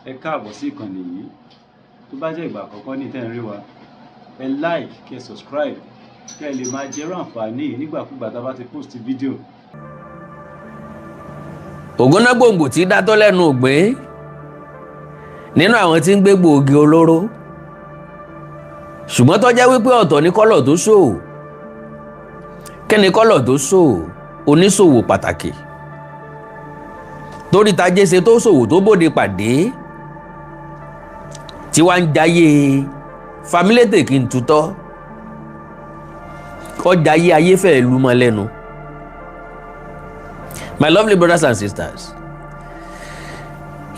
ẹ káàbọ̀ sí ìkànnì yìí. Tó bá jẹ́ ìgbà àkọ́kọ́ ní tẹ́ ń rí wa, ẹ like, kẹ́ subscribe, kẹ́ lè máa jẹ́rú àǹfààní yìí nígbàkúgbà tá a bá ti post fídíò. ògúnná gbòǹgbò tí dátọ́ lẹ́nu ògbín nínú àwọn tí ń gbé Egbo Igi Oloro, ṣùgbọ́n tó jẹ́ wípé ọ̀tọ̀ ní kọ́lọ̀ tó ṣò. Kí ni kọ́lọ̀ tó ṣò? Oníṣòwò pàtàkì torí tajé ṣe tó ṣòwò tó bòde pàdé tí wàá ń jayé familétè kí n tutọ́ kọ́ jayé ayé fẹ́ẹ́ lu mọ́ lẹ́nu. My lovely brothers and sisters,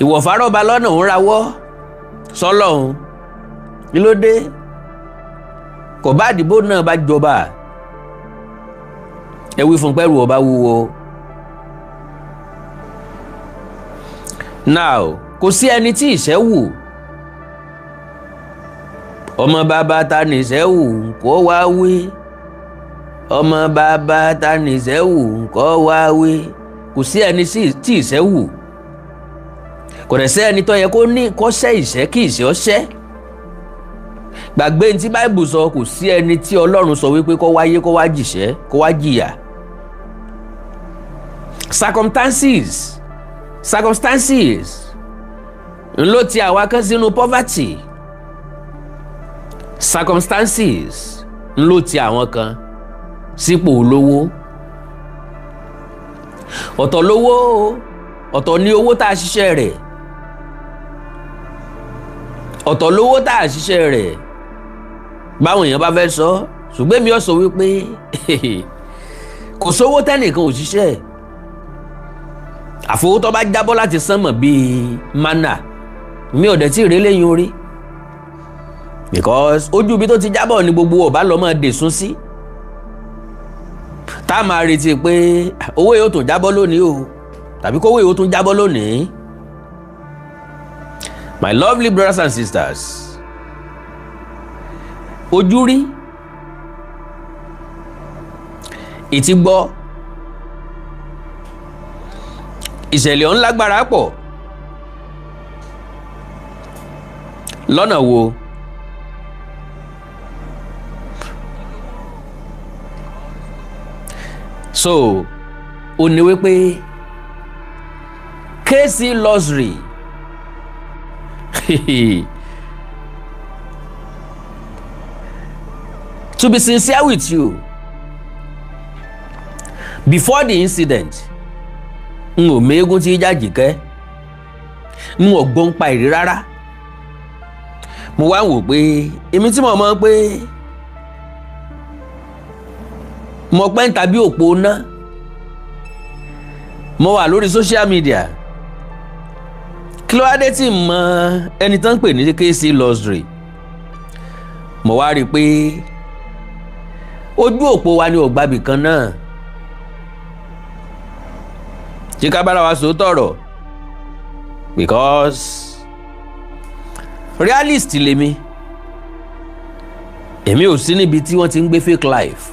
ìwọ̀fà rọ́ba lọ́nà ń rawọ́ sọ́lọ́hún kí ló dé? Kò bá àdìbò náà bá jọba ẹ wí fún pẹ́rù ọba wúwo. Now kò sí ẹni tí ìṣẹ́ wù. Ọmọ bàbá ta nìṣẹ́ wù kó wá wí. Ọmọ bàbá ta nìṣẹ́ wù kó wá wí. Kò sí ẹni tí ìṣẹ́ wù. Kò dẹ̀ sí ẹni tó yẹ kó ní kó ṣẹ́ ìṣẹ́ kí ìṣẹ́ ó ṣẹ́. Gbàgbé ní tí Báíbù sọ, kò sí ẹni tí Ọlọ́run sọ wípé kó wáyé kó wá jìṣẹ́ kó wá jìyà. Circumstances ló ti àwa kan sínú poverty. Circumstances ló ti àwọn kan sípò olówó. Ọ̀tọ̀ lówó, ọ̀tọ̀ ní owó tá a ṣiṣẹ́ rẹ̀. Ọ̀tọ̀ lówó tá a ṣiṣẹ́ rẹ̀ báwọn èèyàn bá fẹ́ sọ, ṣùgbọ́n mi ò sọ wípé kò sówó tẹ́nìkan ò ṣiṣẹ́. Àfowótọ́ bá jábọ́ láti sánmọ̀ bíi mánà, mi ò dẹ̀ tí ì rí lẹ́yìn orí, because ojú ibi tó ti jábọ̀ ni gbogbo ọba lọ́mọ dèsún sí. Tá a máa retí pé owó yóò tún jábọ́ lónìí o, tàbí kówó yóò tún jábọ́ lónìí. My lovely brothers and sisters, ojú rí, ìtì gbọ́, ìṣẹ̀lẹ̀ ọ̀hún lágbára pọ̀. Lọ́nà wo? So ó ní wípé KC luxury to be sincere with you, before the incident n ò méégún tí Jàjìkẹ́, n ò gbọ́n pa èrè rárá. Mo wá wò pé èmi tí mo mọ̀ pé mo pẹ́ ń tàbí òpó ná, mo wà lórí social media, kí ló wá dé tí mo ẹni tán ń pè ní KC luxury. Mo wá rí i pé ojú òpó wa ni ògbàbì kan náà. Ṣé ká bára wa sọ tọ̀rọ̀? Because realist lèmi, èmi ò sí níbi tí wọ́n ti ń gbé fake life,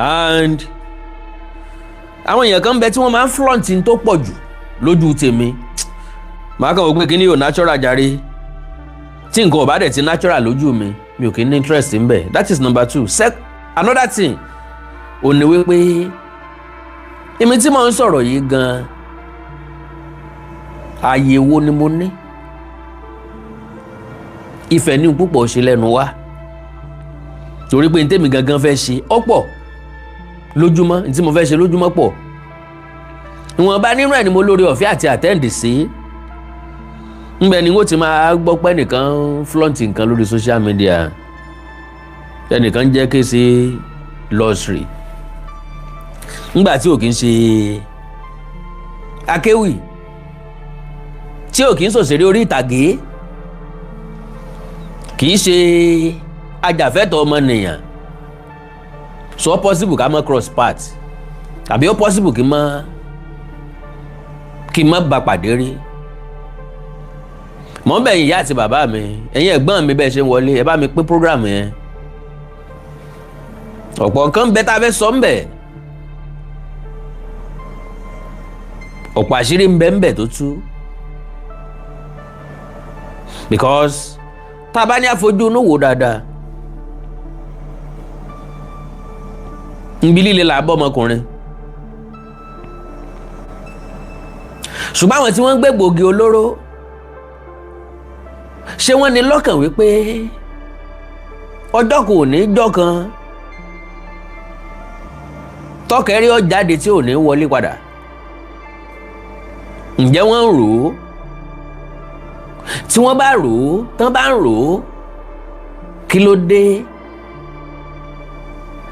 and àwọn èèyàn kan bẹ tí wọ́n máa ń flaunt tó pọ̀ jù lójú tèmi. Màá kàn wò pé kíní ò natural jàre, tí nǹkan ò bá dẹ̀ ti natural lójú mi, mi ò kí ní interest ń bẹ̀. That is number 2. Another thing ò ní wípé èmi tí mo ń sọ̀rọ̀ yìí gan-an, ààyè wo ni mo ní? Ìfẹ́ ní púpọ̀ ṣe lẹ́nu wá, torí pé ní tèmi gangan fẹ́ ṣe ọ̀pọ̀ lójúmọ́, ní tí mo fẹ́ ṣe lójúmọ́ pọ̀. Ìwọ̀nba nínú ẹ̀ ni mo lórí ọ̀fẹ́ àti àtẹ́ǹdì sí. Ńbẹ ni wọ́n ti máa gbọ́ pé nìkan flaunt nǹkan lórí social media, ẹnìkan jẹ́ KC luxury, ńgbà tí ò kí ń ṣe akéwì, tí ò kí ń ṣòṣèré orí ìtàgé, kì í ṣe ajàfẹ́tọ̀ọ́ ọmọnìyàn. So possible ká mọ́ cross path, tàbí ó possible kí n má bá pàdé rí. Mọ̀ ń bẹ̀ yín ìyá àti bàbá mi, ẹ̀yin ẹ̀gbọ́n mi bẹ́ẹ̀ ṣe ń wọlé, ẹ bá mi pín program yẹn. Ọ̀pọ̀ nǹkan bẹ tá a fẹ́ sọ ń bẹ̀. ọ̀pọ̀ àṣírí ń bẹ tó tú because tá a bá ní àfojú inú wò dáadáa nbí líle là bọ́ ọmọkùnrin ṣùgbọ́n àwọn tí wọ́n ń gbé egbògi olóró ṣé wọ́n ní lọ́kàn wípé ọjọ́ kò ní jọ́ kan tọkẹ́rí ó jáde tí ò ní wọlé padà ǹjẹ́ wọ́n ń rò ó tí wọ́n bá rò ó tán bá ń rò ó kí ló dé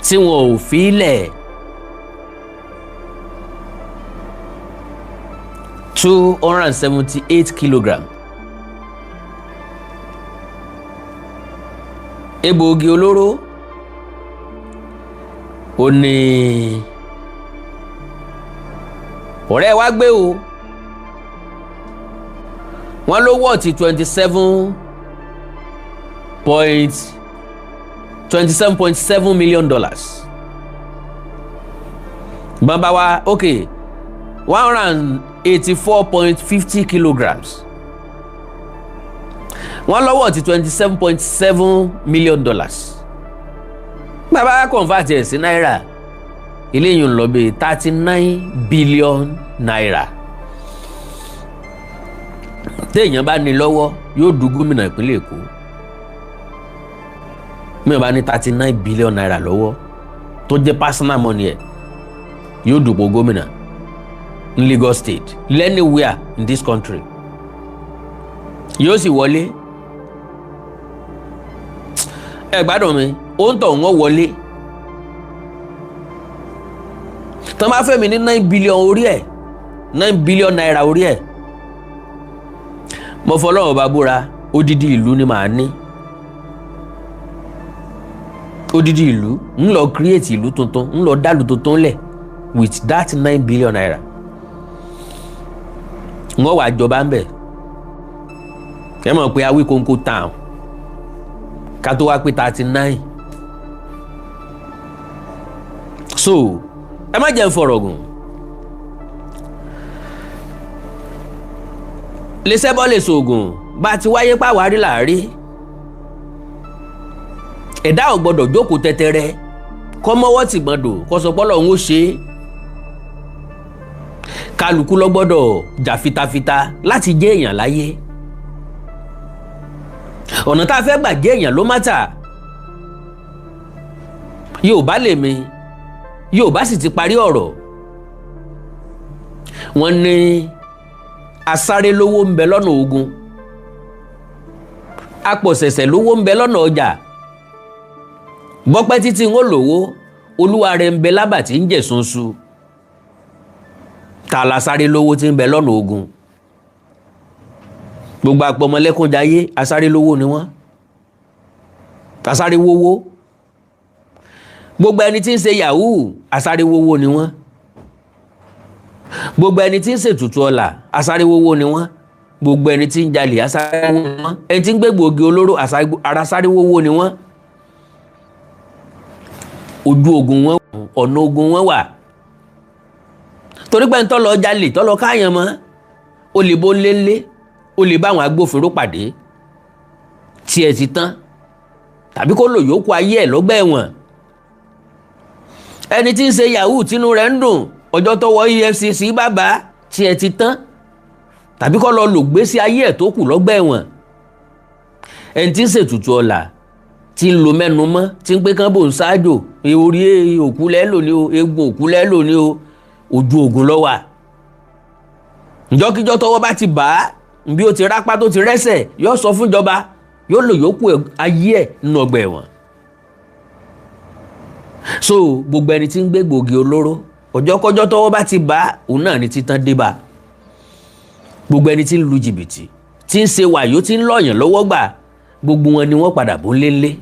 tí wọn ò fi lẹ̀ 278 kilogram egbòogi olóró ó ní ọ̀rẹ́ wa gbé o wọ́n ló wọ́ọ̀tì $27.7 million. Bàbá wa okay 184.50 kilograms. Wọ́n ló wọ́ọ̀tì $27.7 million. Bàbá wa convert ẹ̀ sí náírà ilé yìí ń lọ bí 39 billion naira. Téèyàn bá ní lọ́wọ́ yóò du gómìnà ìpínlẹ̀ Èkó. Mẹ́wàá bá ní 39 billion naira lọ́wọ́ tó jẹ́ personal money ẹ̀ yóò dùpò gómìnà ní Lagos State anywhere in this country yóò sì wọlé. Ẹ gbádùn mi ó ń tọ̀ wọ́n wọlé tán bá fẹ́ mi ní 9 billion orí ẹ̀ 9 billion naira orí ẹ̀ mo fọlọ́wọ́ bá búra odidi ìlú ni màá ní odidi ìlú ń lọ create ìlú tuntun ń lọ dálù tuntun lẹ̀ with that 9 billion naira wọ́n wà jọba ń bẹ̀ ẹ mọ̀ pé Awíkóńkó town ká tó wá pé 39 so ẹ má jẹ́ ń fọ̀rọ̀ gùn lè sẹ́bọ́ lè sògùn bá ti wáyé pàwárí láàrí ẹ̀dá ò gbọ́dọ̀ jókòó tẹ́tẹ́rẹ́ kọ́ mọ́wọ́ tì gbọ́dọ̀ kọ́ sọ pọ́lọ̀ ń ó ṣe é kálukú ló gbọ́dọ̀ jà fitafita láti jẹ́ èèyàn láyé ọ̀nà tá a fẹ́ gbà jẹ́ èèyàn ló mátà Yorùbá lèmi Yorùbá sì ti parí ọ̀rọ̀ wọ́n ní asáré lówó ń bẹ lọ́nà ogun apọ̀sẹ̀sẹ̀ lówó ń bẹ lọ́nà ọjà bọ́pẹ́ títí ń ó lówó olúwa rẹ̀ ń bẹ lábà tí ń jẹ̀ sunsu ta la sáré lówó tí ń bẹ lọ́nà ogun gbogbo àpọ̀mọlẹ́kúnjayé asáré lówó ni wọ́n asáré wówó gbogbo ẹni tí ń ṣe yahoo asáré wówó ni wọ́n gbogbo ẹni tí ń ṣètùtù ọlà asáré wówó ni wọ́n gbogbo ẹni tí ń jalè asáré wówó ni wọ́n ẹni tí ń gbé egbòogi olóró asáré wówó ni wọ́n ojú ogun wọn ọ̀nà ogun wọn wà torí pé ń tọ́ lọ jalè tọ́ lọ káàyàn mọ́ o lè bó lélé o lè bá àwọn agbófinró pàdé tí ẹ ti tán tàbí kó lò yòókù ayé ẹ̀ lọ́gbà ẹ̀wọ̀n ẹni tí ń ṣe yahoo tínú rẹ̀ ń dùn ọjọ́ tọ́wọ́ EFCC bàbá tí ẹ ti tán tàbí kó lọ lò gbésí ayé ẹ̀ tó kù lọ́gbà ẹ̀wọ̀n ẹni tí ń ṣètùtù ọlà tí ń lo mẹ́nu mọ́ tí ń pé kán bò ń ṣáájò orí òkú lẹ́lò ni o egbò òkú lẹ́lò ni o ojú ogun ló wà ìjọ́kíjọ́ tọ́wọ́ bá ti bà á bí ó ti rápá tó ti rẹ́sẹ̀ yóò sọ fún ìjọba yóò lò yòókù ayé ẹ̀ nínú ọgbà ẹ̀wọ̀n so gbogbo ẹni tí ń gbé egbòogi olóró ọjọ́kọ́jọ́ tọ́wọ́ bá ti bà á òun náà ni títán dé bá gbogbo ẹni tí ń lu jìbìtì tí ń ṣe wàyó tí ń lọ́yàn lọ́wọ́ gbà gbogbo wọn ni wọ́n padà bó lélẹ̀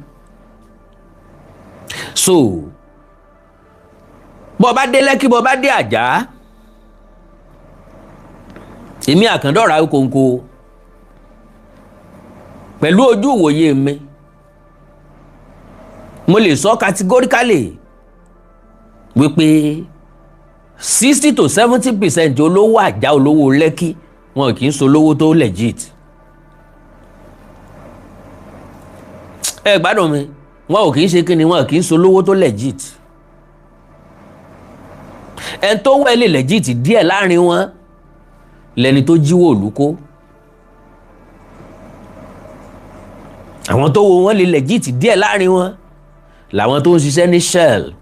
so bọ́ bá dé Lẹ́kí bọ́ bá dé Àjà èmi Àkàndọ̀rà Awíkóńkó pẹ̀lú ojú ìwòye mi mo lè sọ categorically wípé 60 to 70% olówó Àjà olówó Lẹ́kí wọn kì í ṣolówó tó legit ẹ gbádùn mi wọn ò kì í ṣe kí ni wọn kì í so lówó tó legit ẹni tó wẹ̀ lè legit díẹ̀ láàrin wọn lẹni tó jíwó òlú kó àwọn tó wo wọn lè legit díẹ̀ láàrin wọn làwọn tó ń ṣiṣẹ́ ní Shell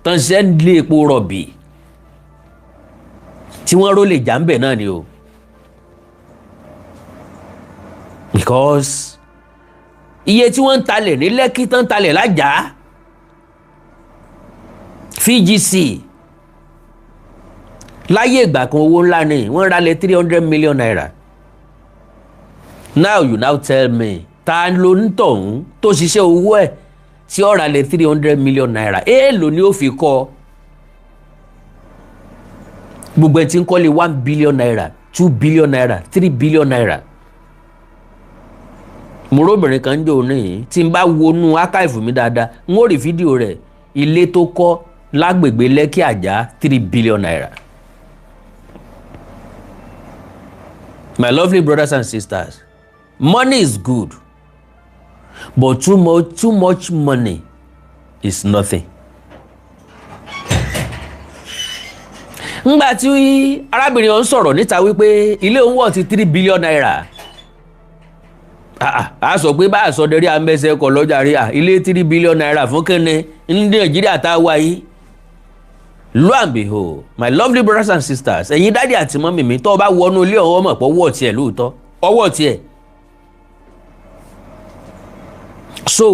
tó ń ṣiṣẹ́ nílé epo rọ̀bì tí wọ́n ró lè jà ń bẹ̀ náà ni o because iye tí wọ́n ń talẹ̀ ní Lẹ́kí tán ń talẹ̀ lájà FGC láyé ìgbà kan owó ńlá ni wọ́n ralẹ̀ 300 million naira now you now tell me ta ló ń tọ̀hún tó ṣiṣẹ́ owó ẹ̀ tí ó ralẹ̀ 300 million naira èèlò ni ó fi kọ́ gbogbo ẹ̀ tí ń kọ́lé 1 billion naira 2 billion naira 3 billion naira mòróbìnrin kan jò ní tí n bá wọnú archive mi dáadáa n ó rí fídíò rẹ̀ ilé tó kọ́ lágbègbè Lẹ́kí Àjà 3 billion naira. My lovely brothers and sisters, money is good, but too much money is nothing. Ngbà tí arábìnrin ọ̀hún sọ̀rọ̀ níta wípé ilé òun wọ̀ ti 3 billion naira. A sọ pé bá a sọ dẹ́rí àmẹ́sẹ̀ kọ̀ lọ́jà rí ilé 3 billion naira fún kẹ́ni ní Nàìjíríà tá a wá yìí. Lo and behold, my lovely brothers and sisters, ẹ̀yin dádì àti mọ́mì mi tó bá wọnú ilé ọ̀hún ọmọ pọ̀ wọ̀ tiẹ̀ lóòótọ́ ọwọ́ tiẹ̀. So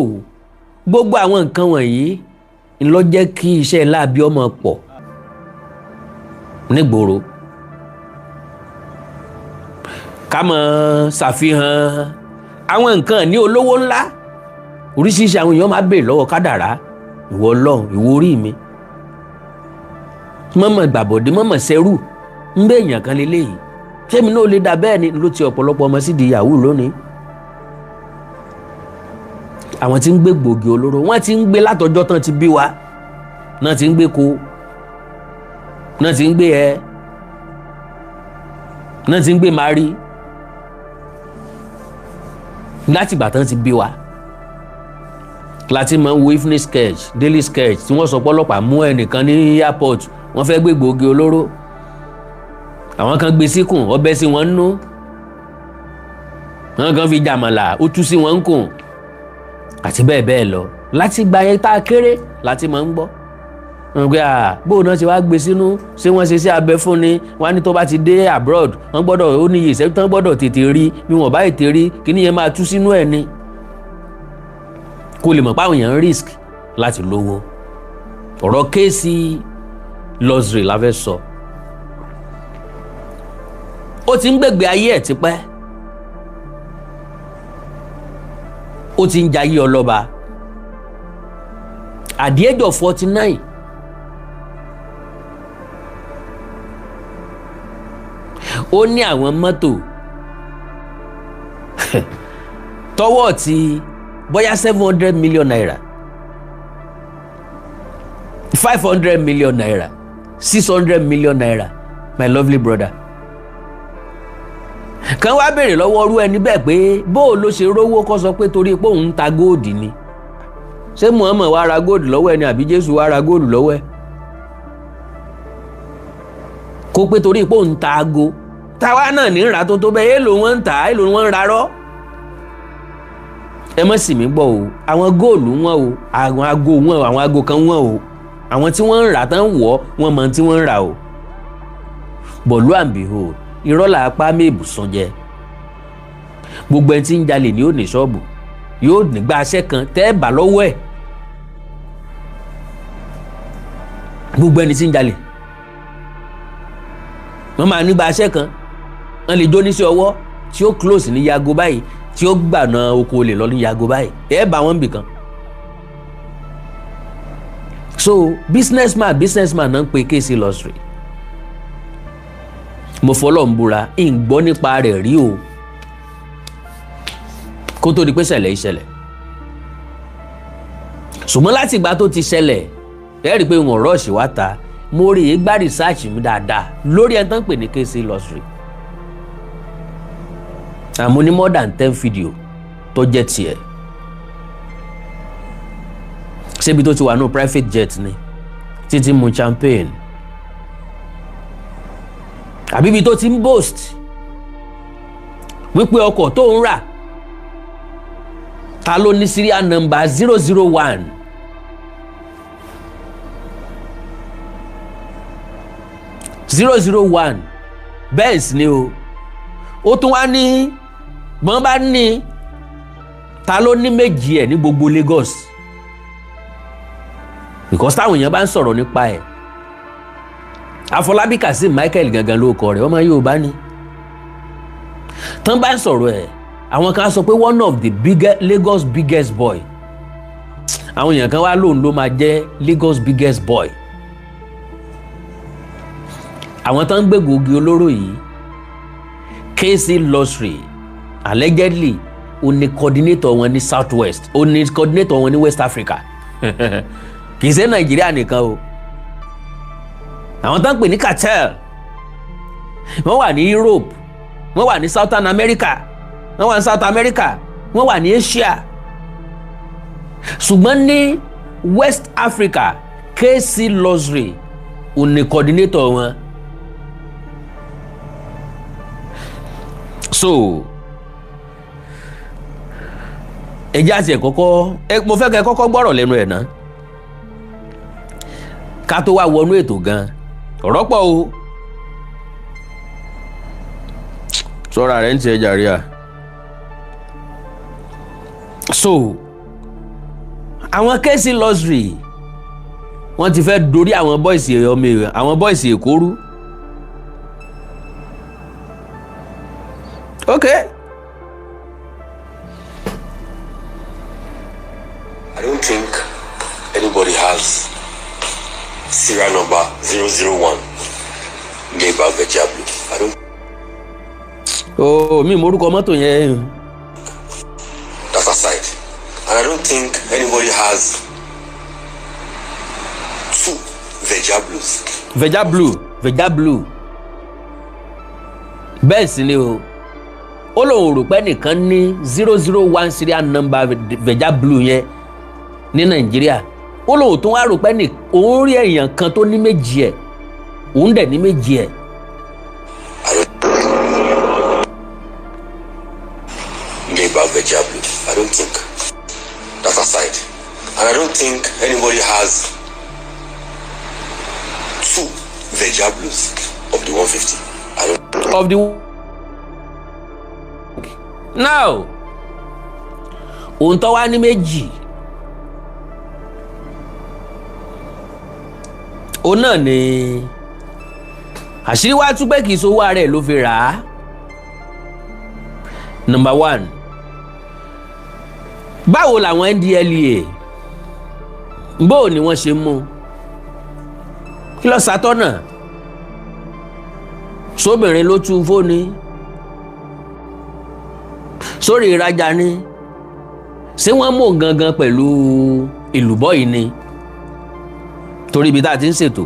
gbogbo àwọn nǹkan wọ̀nyí ń lọ jẹ́ kí iṣẹ́ láabi ọmọ pọ̀ nígboro ká mọ̀ ṣàfihàn àwọn nǹkan ní olówó ńlá oríṣiríṣi àwọn èèyàn máa béèrè lọ́wọ́ kádàrá ìwọ Ọlọ́run ìwọ orí mi mọ̀mọ̀ gbàbọ̀dé mọ̀mọ̀ sẹ́rù ń bẹ́ èèyàn kan lélẹ́yìí sẹ́mi náà lè dà bẹ́ẹ̀ ni ló ti ọ̀pọ̀lọpọ̀ ọmọ sí di yahoo lónìí àwọn tí ń gbé gbòógì olóró wọ́n ti ń gbé látọjọ́ tán ti bí wa náà ti ń gbé ko náà ti ń gbé ẹ náà ti ń gbé mari láti ìgbà tán ti bí wa láti máa ń wo evening sketch daily sketch tí wọ́n sọ pọ́lọ́pàá mú ẹnìkan ní airport wọ́n fẹ́ gbé gbòógì olóró àwọn kan gbé síkùn ọbẹ̀ sí wọn nú àwọn kan fi jàmàlà ó tú sí wọn ń kùn àti bẹ́ẹ̀ bẹ́ẹ̀ lọ láti gba yẹn tá a kéré láti máa ń gbọ́ wọn gbé bóun náà ṣe wá gbé sínú ṣé wọ́n ṣe sí abẹ fún ni wọ́n á ní tó bá ti dé abroad wọ́n gbọ́dọ̀ ó níye ìṣẹ́jú tán gbọ́dọ̀ tètè rí bí wọ́n bá tètè rí kíní yẹn máa tú sínú ẹ̀ ni kó lè mọ̀ pé àwọn èèyàn ń risk láti lówó ọ̀rọ̀ kéèsì luxury la fẹ́ sọ ó ti ń gbègbè ayé ẹ̀ tipẹ́ ó ti ń jayé ọlọ́ba at the age of 49 ó ní àwọn mọ́tò tọwọ́ ti bóyá 700 million naira 500 million naira 600 million naira my lovely brother kan wá béèrè lọ́wọ́ ọrú ẹni bẹ́ẹ̀ pé bóò ló ṣe rówó kó sọ pé torí pé òun ń ta góòdì ni ṣé Muhammad wá ra góòdì lọ́wọ́ ẹni àbí Jésù wá ra góòdì lọ́wọ́ ẹ kó pé torí pé òun ń ta ago táwa náà ní ra tó bẹ́ẹ̀ èèlò wọn ń tà èèlò wọn ń rarọ́ ẹ mọ̀ sí mi gbọ́ o àwọn góòlù wọn o àwọn ago wọn o àwọn ago kan wọn o àwọn tí wọ́n ń rà tán wọ̀ wọ́n mọ̀ tí wọ́n ń rà o but lo and behold irọ́ là apá méèbù sàn jẹ gbogbo ẹni tí ń jalè ni yóò ní ṣọ́ọ̀bù yóò nígbà aṣẹ́ kan tẹ́ ẹ bà lọ́wọ́ ẹ̀ gbogbo ẹni tí ń jalè wọ́n máa nígbà aṣẹ́ kan wọ́n lè jó níṣẹ́ ọwọ́ tí ó close ní yago báyìí tí ó gbàna oko olè lọ ní yago báyìí ẹ bá wọn bì kan so businessman náà ń pe kéèsì luxury mo fọlọ́ ń búra ń gbọ́ nípa rẹ̀ rí o kó tó di pé ṣẹlẹ̀ ìṣẹ̀lẹ̀ ṣùgbọ́n láti ìgbà tó ti ṣẹlẹ̀ ẹ rí i pé wọn rọ́ọ̀ṣì wá ta mo rí i gbá research mi dáadáa lórí ẹni tó ń pè ní kéèsì luxury àmọ́ ní more than 10 fídíò tó jẹ́ tiẹ̀ ṣébi tó ti wà ní private jet ni títí mu champagne àbí ibi tó ti ń boast wípé ọkọ̀ tó ń rà ta ló ní serial number 001 001 Benz ni o ó tún wá ní bọ́n bá ní ta ló ní méjì ẹ̀ ní gbogbo Lagos because táwọn èèyàn bá ń sọ̀rọ̀ nípa ẹ̀ Afọlábí Kazeem Michael gangan ló kọ rẹ̀ ọmọ Yorùbá ni tán bá ń sọ̀rọ̀ ẹ̀ àwọn kan sọ pé one of the Lagos biggest boy àwọn èèyàn kan wá lóun ló máa jẹ́ Lagos biggest boy àwọn tán ń gbé Egbo Igi Oloro yìí KC Lottery allegedly ó ní coordinator wọn ní South West ó ní coordinator wọn ní West Africa kì í ṣe Nàìjíríà nìkan o àwọn tán ń pè ní cartel wọ́n wà ní Europe wọ́n wà ní Southern America wọ́n wà ní South America wọ́n wà ní Asia ṣùgbọ́n ní West Africa KC Lottery ó ní coordinator wọn. So ẹjẹ́ àti ẹ̀kọ́kọ́ mo fẹ́ kẹ́ kọ́kọ́ gbọ́rọ̀ lẹ́nu ẹ̀ náà ká tó wá wọnú ètò gan ọ̀rọ̀ pọ̀ o sọ́ra rẹ̀ ń tiẹ̀ jàre à. So àwọn KC Lottery wọ́n ti fẹ́ dorí àwọn bọ́ìsì àwọn bọ́ìsì Èkó rú. Okay. I don't think anybody has serial number 001 nipa Egbo. I don't. Oh, mi morúkọ mọ́tò yẹn. That aside, and I don't think anybody has 2 Egbo. Bẹ́ẹ̀ sì ni o. Ó lóun rò pé nìkan ní 001 serial number Egbo yẹn ní Nàìjíríà ó lóun tún wá rò pé òun rí èèyàn kan tó ní méjì ẹ̀ òun dẹ̀ ní méjì ẹ̀. Egbo, I don't think. That aside, and I don't think anybody has 2 Egbos of the 150. I don't. Of the now òun tó wá ní méjì òun náà ni àṣírí wá tú pé kì í sowó ara ẹ̀ ló fi rà á. Number 1, báwo làwọn NDLEA bó ni wọ́n ṣe mú kí ló ṣàtọ́nà sóbìnrin ló tú fóònù sórí ìrajà ni ṣé wọ́n mú gangan pẹ̀lú ìlúbọ́ yìí ni torí ibi tá a ti ń ṣètò.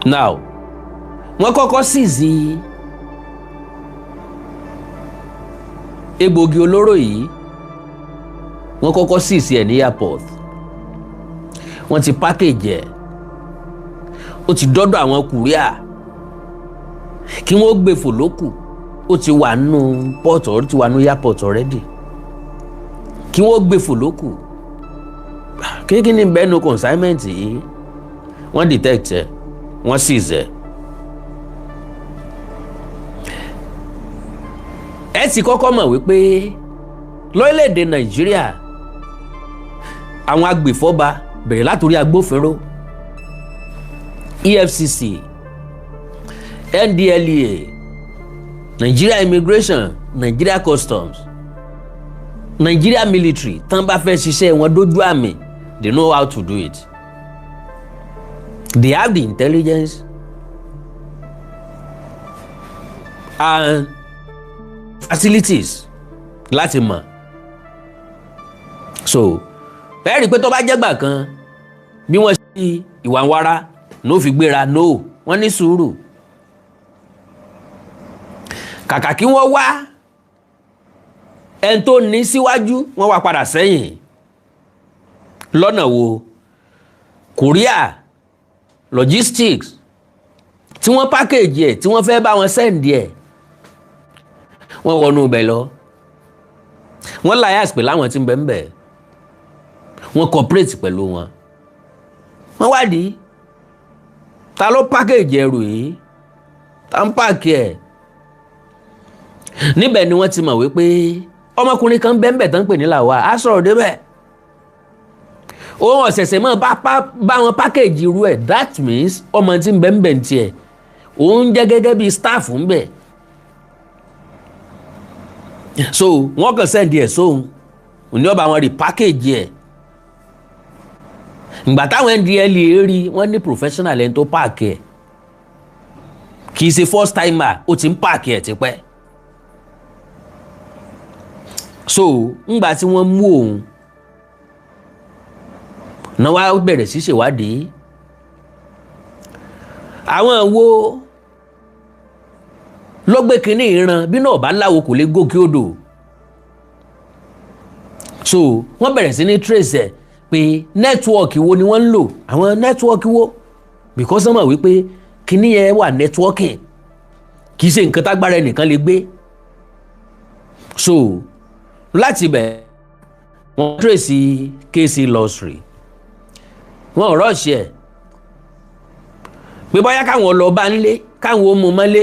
Now wọ́n kọ́kọ́ seize Egbo Igi Oloro yìí wọ́n kọ́kọ́ seize ẹ̀ ní airport wọ́n ti package ẹ̀ ó ti dọ́dọ̀ àwọn kùríà kí wọ́n gbé fò lókù ó ti wà nù port ó ti wà nù airport already kí wọ́n gbé fò lókù kíkí ní bẹ́ẹ̀ nu consignment yìí wọ́n detect ẹ̀ wọ́n seize ẹ̀ ti kọ́kọ́ mọ̀ wípé lórílẹ̀‐èdè Nàìjíríà àwọn agbèfọ́ba bẹ̀rẹ̀ látòrí agbófinró EFCC NDLEA Nigeria Immigration Nigeria Customs Nigeria Military tán bá fẹ́ ṣiṣẹ́ wọn dójú àmì they know how to do it. They have the intelligence and facilities láti mọ̀. So ẹ rí i pé tó bá jẹ́gbà kan bí wọ́n ṣe ìwà wara ló fi gbéra no wọ́n ní sùúrù kàkà kí wọ́n wá ẹni tó ní síwájú wọ́n wá padà sẹ́yìn lọ́nà wo courier logistics tí wọ́n package ẹ̀ tí wọ́n fẹ́ bá wọn send ẹ̀ wọ́n wọnú ibẹ̀ lọ wọ́n lias pẹ̀lú àwọn tí ń bẹ ń bẹ̀ wọ́n cooperate pẹ̀lú wọn wọ́n wádìí ta ló package ẹrù yìí ta ń pààkì ẹ̀ níbẹ̀ ni wọ́n ti mọ̀ wípé ọmọkùnrin kan bẹ́ẹ̀ bẹ́ẹ̀ tán pè ní làwa á sọ̀rọ̀ débẹ̀ òun ọ̀sẹ̀sẹ̀ mọ́ bá wọn package irú ẹ̀ that means ọmọ tí ń bẹ́ẹ̀ bẹ́ẹ̀ tiẹ̀ òun jẹ́ gẹ́gẹ́ bí staff ń bẹ̀ so wọ́n kàn send ẹ̀ sóhun òní ọba wọn rí package ẹ̀ ìgbà táwọn NDLEA rí wọ́n ní professional ẹni tó páàkì ẹ̀ kì í ṣe first timer ó ti ń páàkì ẹ̀ tipẹ́ so ńgbà tí wọ́n mú òun náà wá bẹ̀rẹ̀ sí ṣèwádìí àwọn wo ló gbé kinní ìran bí náà bá láwo kò lè gòkè odò so wọ́n bẹ̀rẹ̀ sí ní trace ẹ̀ pé nẹ́tíwọ́ọ̀kì wo ni wọ́n ń lò àwọn nẹ́tíwọ́ọ̀kì wo because wọ́n mọ̀ wípé kinní yẹn wà networking kì í ṣe nǹkan tágbára ẹnìkan lè gbé so láti bẹ̀ wọ́n trace kéèsì lọ́sìrì wọ́n rọ́ọ̀ṣì ẹ̀ pé bóyá káwọn lọ bá nílé káwọn ó mú mọ́lé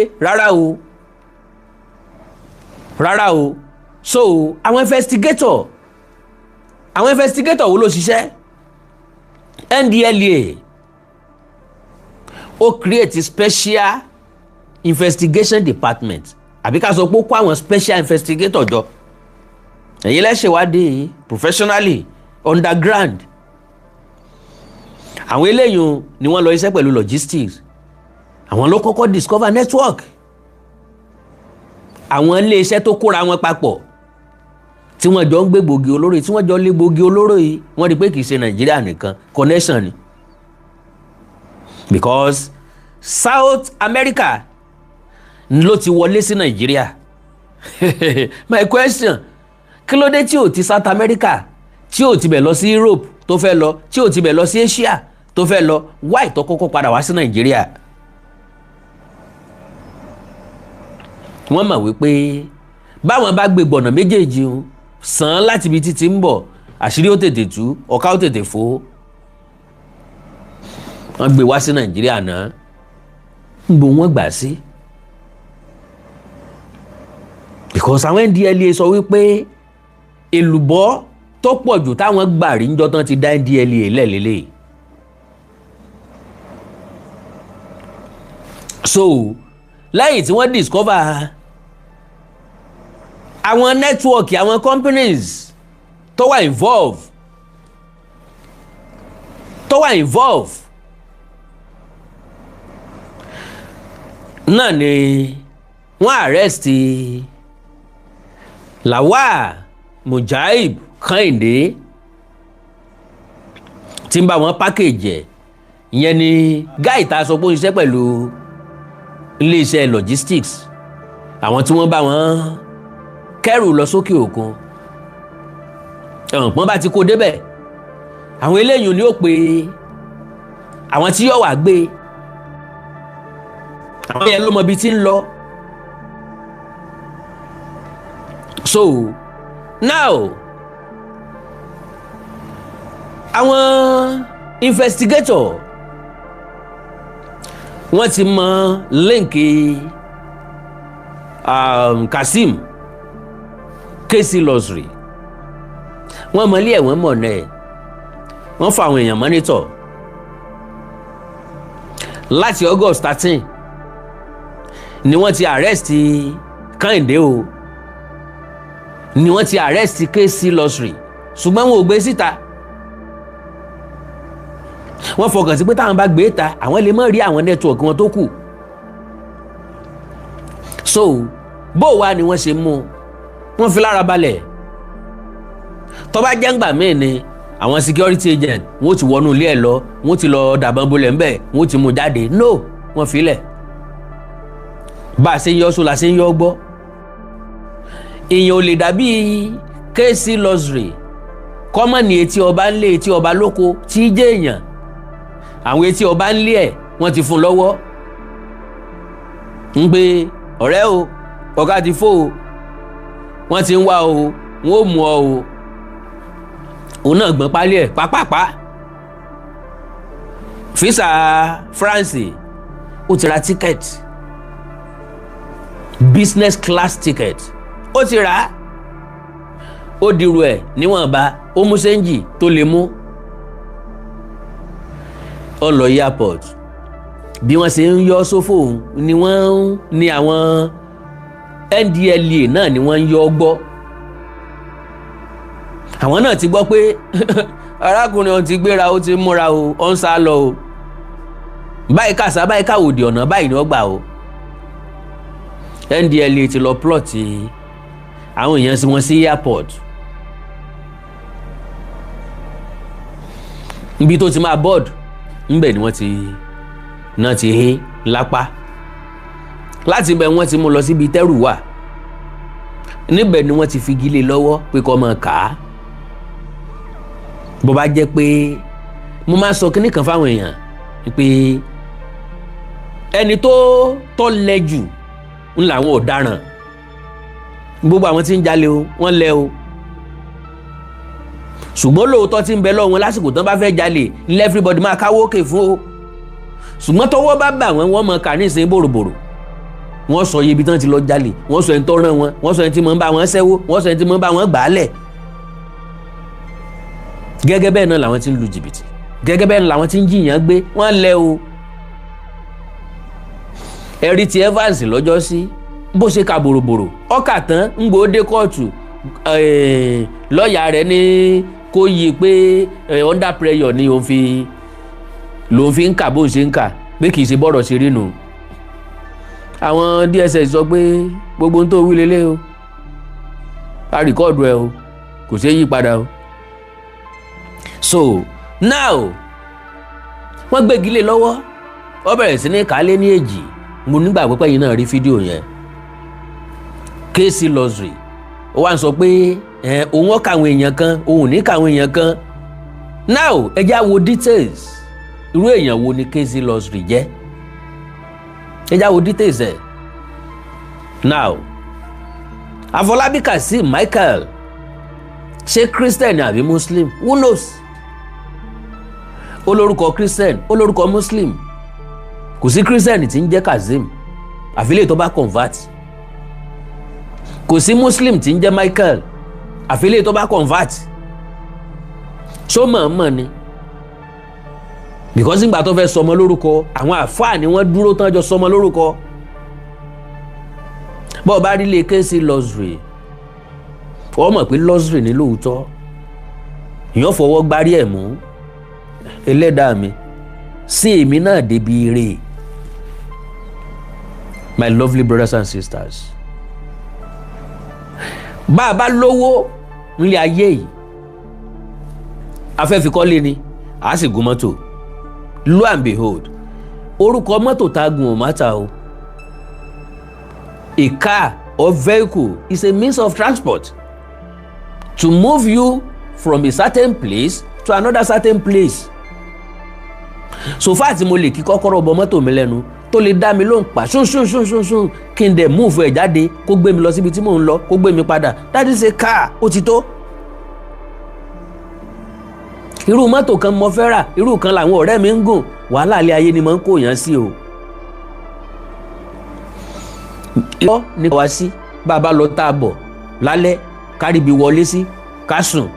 rárá o so àwọn investigator wo ló ṣiṣẹ́ NDLEA ó create special investigation department àbí ká sọ pé ó kó àwọn special investigator jọ èyí lẹ́ṣẹ̀wádìí professionally underground àwọn eléyìí ni wọ́n lọ iṣẹ́ pẹ̀lú logistics àwọn ló kọ́kọ́ discover network àwọn ilé iṣẹ́ tó kóra wọn papọ̀ tí wọ́n jọ ń gbé gbòógì olóró yìí tí wọ́n jọ lé gbòógì olóró yìí wọ́n rí pé kì í ṣe Nàìjíríà nìkan connection ni because South America ló ti wọlé sí Nàìjíríà my question kí ló dé tí ò ti South America tí ò ti bẹ̀ lọ sí Europe tó fẹ́ lọ tí ò ti bẹ̀ lọ sí Asia tó fẹ́ lọ why tó kọ́kọ́ padà wá sí Nàìjíríà wọ́n mọ̀ wípé báwọn bá gbé gbọ̀nà méjèèjì sàn án láti ibi títí ń bọ̀ àṣírí ó tètè tú ọ̀ká ó tètè fò wọ́n gbé wá sí Nàìjíríà náà níbo wọ́n gbà sí because àwọn NDLEA sọ wípé èlùbọ́ tó pọ̀ jù táwọn gbà rí níjọ́ tán ti dá NDLEA lẹ́lẹ́lẹ́ so lẹ́yìn tí wọ́n discover àwọn network àwọn companies tó wà involve náà ni wọ́n arrest Lawal Mujaib Kehinde tí ń bá wọn package ẹ̀ ìyẹn ni guy tá a sọ pé ó ń ṣiṣẹ́ pẹ̀lú iléeṣẹ́ logistics àwọn tí wọ́n bá wọn kẹ́rù lọ sókè òkun ọ̀pọ̀n bá ti kó débẹ̀ àwọn eléyìí ni ó pe àwọn tí yóò wá gbé àwọn yẹn ló mọ ibi tí ń lọ so now àwọn investigator wọ́n ti mọ líǹkì Kazeem kéèsì lọ́sìrì wọ́n mọ ilé ẹ̀ wọ́n mọ̀ náà wọ́n fa àwọn èèyàn mọ́nítọ̀ láti August 13 ni wọ́n ti arrest Kehinde o ni wọ́n ti arrest kéèsì lọ́sìrì ṣùgbọ́n wọn ò gbé síta wọ́n fọkàn sí pé táwọn bá gbé ta àwọn lè má rí àwọn network wọn tó kù so bó wá ni wọ́n ṣe mú wọ́n fi lára balẹ̀ tó bá jẹ́ ńgbà míì ni àwọn security agent wọ́n ti wọnú ilé ẹ̀ lọ wọ́n ti lọ dàbọn bolẹ̀ ńbẹ̀ wọ́n ti mú jáde no wọ́n filẹ̀ bá a ṣe ń yọ só la ṣe ń yọ gbọ́ èèyàn ò lè dàbí kéèsì lọ́sìrì kọ́mọ̀ ní etí ọba ńlé etí ọba lóko tí í jẹ́ èèyàn àwọn etí ọba ńlé ẹ̀ wọ́n ti fún lọ́wọ́ ń pé ọ̀rẹ́ o ọ̀gá ti fò o wọ́n ti ń wá o wọ́n ò mú ọ o òun náà gbọ́n pálí ẹ̀ pápápá físà France ó ti ra tíkẹ́ẹ̀tì business class ticket ó ti rà á ó dirú ẹ̀ níwọ̀nba ó mú sẹ́ńjì tó lè mú ó lọ airport bí wọ́n ṣe ń yọ sófò ni wọ́n ní àwọn NDLEA náà ni wọ́n ń yọ gbọ́ àwọn náà ti gbọ́ pé arákùnrin ọ̀hún ti gbéra ó ti múra o ó ń sá lọ o báyìí kàṣà báyìí káwòdì ọ̀nà báyìí ni wọ́n gbà o NDLEA ti lọ plot àwọn èèyàn sí wọn sí airport níbi tó ti máa board ńbẹ̀ ni wọ́n ti náà ti hé lápá láti ibẹ̀ wọ́n ti mú lọ síbi tẹ́rù wà níbẹ̀ ni wọ́n ti figi lé lọ́wọ́ pé kó máa kà á bó bá jẹ́ pé mo máa sọ kíní kan fáwọn èèyàn pé ẹni tó tọ́lẹ̀ jù ń làwọn ọ̀daràn gbogbo àwọn tí ń jalè o wọ́n lẹ o ṣùgbọ́n lóòótọ́ tí ń bẹ lọ́wọ́ wọn lásìkò tán bá fẹ́ jalè ní everybody máa káwó òkè fún o ṣùgbọ́n tọwọ́ bá bà wọ́n máa kà ní ìsìn bòròbòrò wọ́n sọ iye ibi tán ti lọ jalè wọ́n sọ ẹni tó rán wọn wọ́n sọ ẹni tí mọ̀ ń bá wọn ṣẹ́wó wọ́n sọ ẹni tí mọ̀ ń bá wọn gbàálẹ̀ gẹ́gẹ́ bẹ́ẹ̀ náà làwọn tí ń lu jìbìtì gẹ́gẹ́ bẹ́ẹ̀ náà làwọn tí ń jiyàn gbé wọ́n lẹ o ẹ̀rí ti Evans lọ́jọ́ sí bó ṣe ka bòròbòrò ọkà tán ń gbòó dé kóòtù lọ́ọ̀yà rẹ̀ ní kó yí pé under pressure ni lòun fi ń kà bó ṣe ń kà pé kì í ṣe bọ́rọ̀ ṣe rí nù àwọn DSS sọ pé gbogbo ohun tó wí lélẹ̀ o a rìkọ́ọ̀dù ẹ o kò ṣeé yí padà o so now wọ́n gbégi lé lọ́wọ́ wọ́n bẹ̀rẹ̀ sí ní kálé ní èjì mo nígbàgbọ́ pé yín náà rí fídíò yẹn kéèsì lọ́sìrì ó wá ń sọ pé òun ó kàwọn èèyàn kan òun ní kàwọn èèyàn kan now ẹ já wo details irú èèyàn wo ni kéèsì lọ́sìrì jẹ́ ẹ já wo details ẹ̀ now Afọlábí Kazeem Michael ṣé Christian àbí Muslim who knows olórúkọ Christian olórúkọ Muslim kò sí Christian tí ń jẹ́ Kazeem àfilẹ̀ tó bá convert kò sí Muslim tí ń jẹ́ Michael àfilẹ̀ tó bá convert ṣó mọ̀ọ́mọ̀ ni because nígbà tó fẹ́ sọmọ lórúkọ àwọn àfáà ni wọ́n dúró tán jọ sọmọ lórúkọ bọ́ọ̀ bá rí lè ké sí lọ́sìrì wọ́n mọ̀ pé lọ́sìrì ní lóòótọ́ èèyàn fọwọ́ gbárí ẹ̀ mú ẹlẹ́dàá mi sí èmi náà débi ire my lovely brothers and sisters bá a bá lówó nílé ayé yìí afẹ́fikọ́lé ni a sì gun mọ́tò lo and behold orúkọ mọ́tò tá a gun ò mátà o a car or vehicle is a means of transport to move you from a certain place to another certain place so far tí mo lè kí kọ́kọ́rọ́ bọ mọ́tò mi lẹ́nu tó lè dá mi lóhùn pa ṣún kí n dẹ̀ move ẹ̀ jáde kó gbé mi lọ síbi tí mò ń lọ kó gbé mi padà that is a car ó ti tó irú mọ́tò kan mo fẹ́ rà irú kan làwọn ọ̀rẹ́ mi ń gùn wàhálà ilé ayé ni mo ń kó yàn sí o irọ́ ní wá sí bàbá lọ tá a bọ̀ lálẹ́ káríbi wọlé sí ká sùn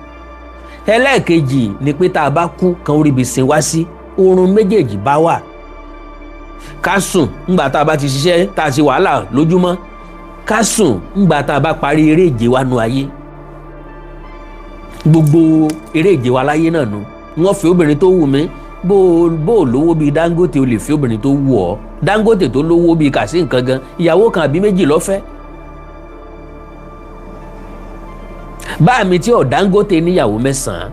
ẹlẹ́ẹ̀kejì ni pé tá a bá kú kan oríbi sin wá sí oorun méjèèjì bá wà ká sùn ńgbà tá a bá ti ṣiṣẹ́ tá a ṣe wàhálà lójúmọ́ ká sùn ńgbà tá a bá parí eré ìje wa nu ayé gbogbo eré ìje wa láyé náà nu wọ́n fi obìnrin tó wù mí bó lówó bíi Dangote o lè fi obìnrin tó wù ọ́ Dangote tó lówó bíi kàsí nǹkan gan ìyàwó kan àbí méjì lọ́fẹ́ bá mi tí ọ̀ Dangote níyàwó 9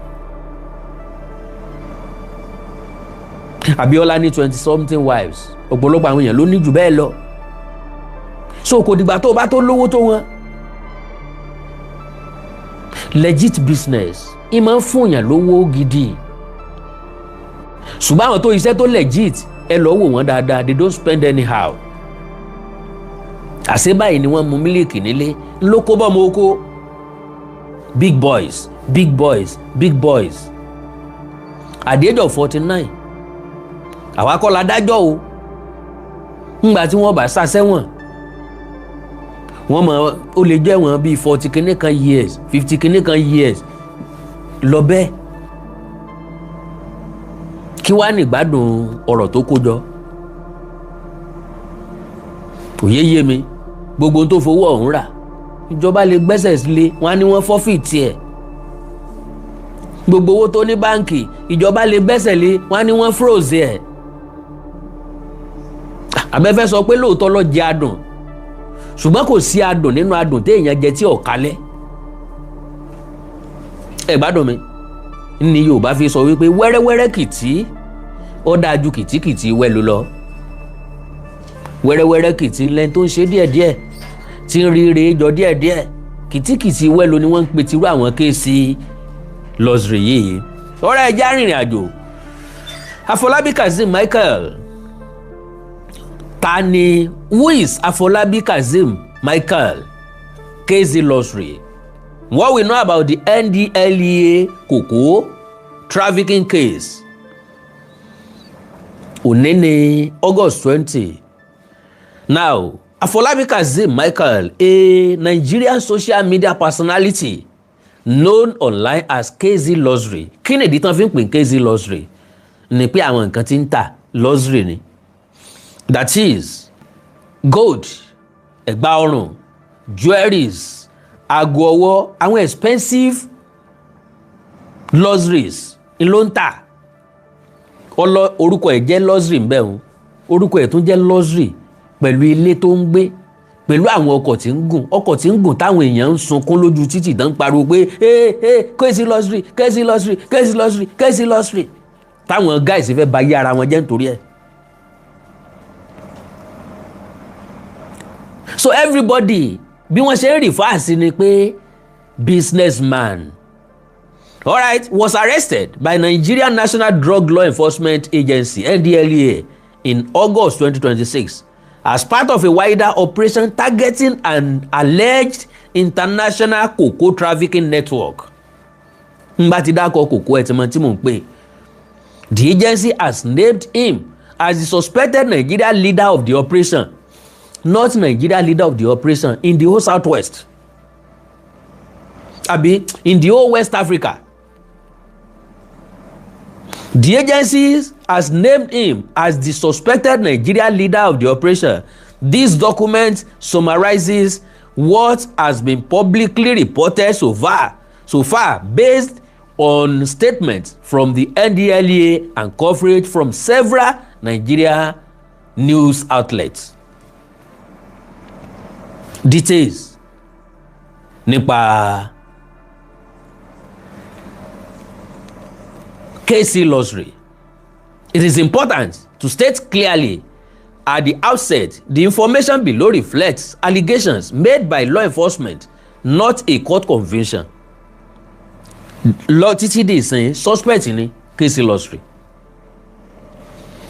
Abíọ́lá ní 20-something wives ọ̀pọ̀lọpọ̀ àwọn èèyàn ló ní jù bẹ́ẹ̀ lọ so kò dìgbà tó bá tó lówó tó wọn legit business ìmọ̀ ń fún yàn lówó gidi ṣùgbọ́n àwọn tó iṣẹ́ tó legit ẹ lọ wò wọ́n dáadáa they don't spend anyhow àṣé báyìí ni wọ́n mu mílíkì nílé ló kó bọ́ mọ́ oko big boys big boys big boys at the age of 49 àwa kọ́ la dájọ́ o ńgbà tí wọ́n bá sá sẹ́wọ̀n wọ́n mọ̀ ó lè jẹ́ wọn bíi 40 kìíní kan years 50 kìíní kan years lọ bẹ́ẹ̀ kí wàá nígbádùn ọ̀rọ̀ tó kó jọ òye yé mi gbogbo ohun tó fowó ọ̀hún rà ìjọba lè gbẹ́sẹ̀ sílé wọn á ní wọ́n fọ́fìtì ẹ̀ gbogbo owó tó ní báǹkì ìjọba lè gbẹ́sẹ̀ lé wọn á ní wọ́n froze ẹ̀ abẹ́fẹ́ sọ pé lóòótọ́ ló jẹ adùn ṣùgbọ́n kò sí adùn nínú adùn téèyàn jẹ tí ò kalẹ̀ ẹ gbádùn mi ní Yorùbá fi sọ wípé wẹ́rẹ́wẹ́rẹ́ kìtì ó dáa ju kìtìkìtì wẹ́lu lọ wẹ́rẹ́wẹ́rẹ́ kìtì lẹ́ni tó ń ṣe díẹ̀díẹ̀ tí ń ríire jọ díẹ̀díẹ̀ kìtìkìtì wẹ́lu ni wọ́n ń pe tirú àwọn kéèsì lọ́sìrì yìí ọ̀rẹ́ ẹja rìnrìn àjò Afọlábí Kazeem Michael ta ni who is Afọlábí Kazeem Michael KZ Lottery? What we know about the NDLEA cocoa trafficking case. Òní ni August 20. Now, Afọlábí Kazeem Michael, a Nigerian social media personality known online as KZ Lottery. Kí ni ìdí tán fi ń pè KZ Lottery? Ni pé àwọn nǹkan tí ń tà lottery ni. That is gold, ẹ̀gbà ọrùn, jewelries, aago ọwọ́, àwọn expensive luxuries ló ń tà. Orúkọ ẹ̀ jẹ́ luxury ń bẹ̀ wọ́n, orúkọ ẹ̀ tún jẹ́ luxury pẹ̀lú ilé tó ń gbé, pẹ̀lú àwọn ọkọ̀ tí ń gùn táwọn èèyàn ń sunkún lójú títì tán ń pariwo pé KZ Lottery, KZ Lottery, KZ Lottery, KZ Lottery, táwọn guys fẹ́ ba yé ara wọn jẹ́ nítorí ẹ̀. So everybody bí wọ́n ṣe ń refer sí ni pé businessman, alright, was arrested by Nigerian National Drug Law Enforcement Agency NDLEA in August 2026 as part of a wider operation targeting an alleged international cocoa trafficking network. Ngbà tí dákọ̀ cocoa ẹ̀ tí mo ń pè. The agency has named him as the suspected Nigerian leader of the operation. Not Nigeria leader of the operation in the whole Southwest. Abi, in the whole West Africa. The agency has named him as the suspected Nigeria leader of the operation. This document summarizes what has been publicly reported so far based on statements from the NDLEA and coverage from several Nigeria news outlets. Details nípa KZ Lottery. It is important to state clearly at the outset the information below reflects allegations made by law enforcement, not a court conviction. Lọ títí di ìsìn suspect ní KZ Lottery.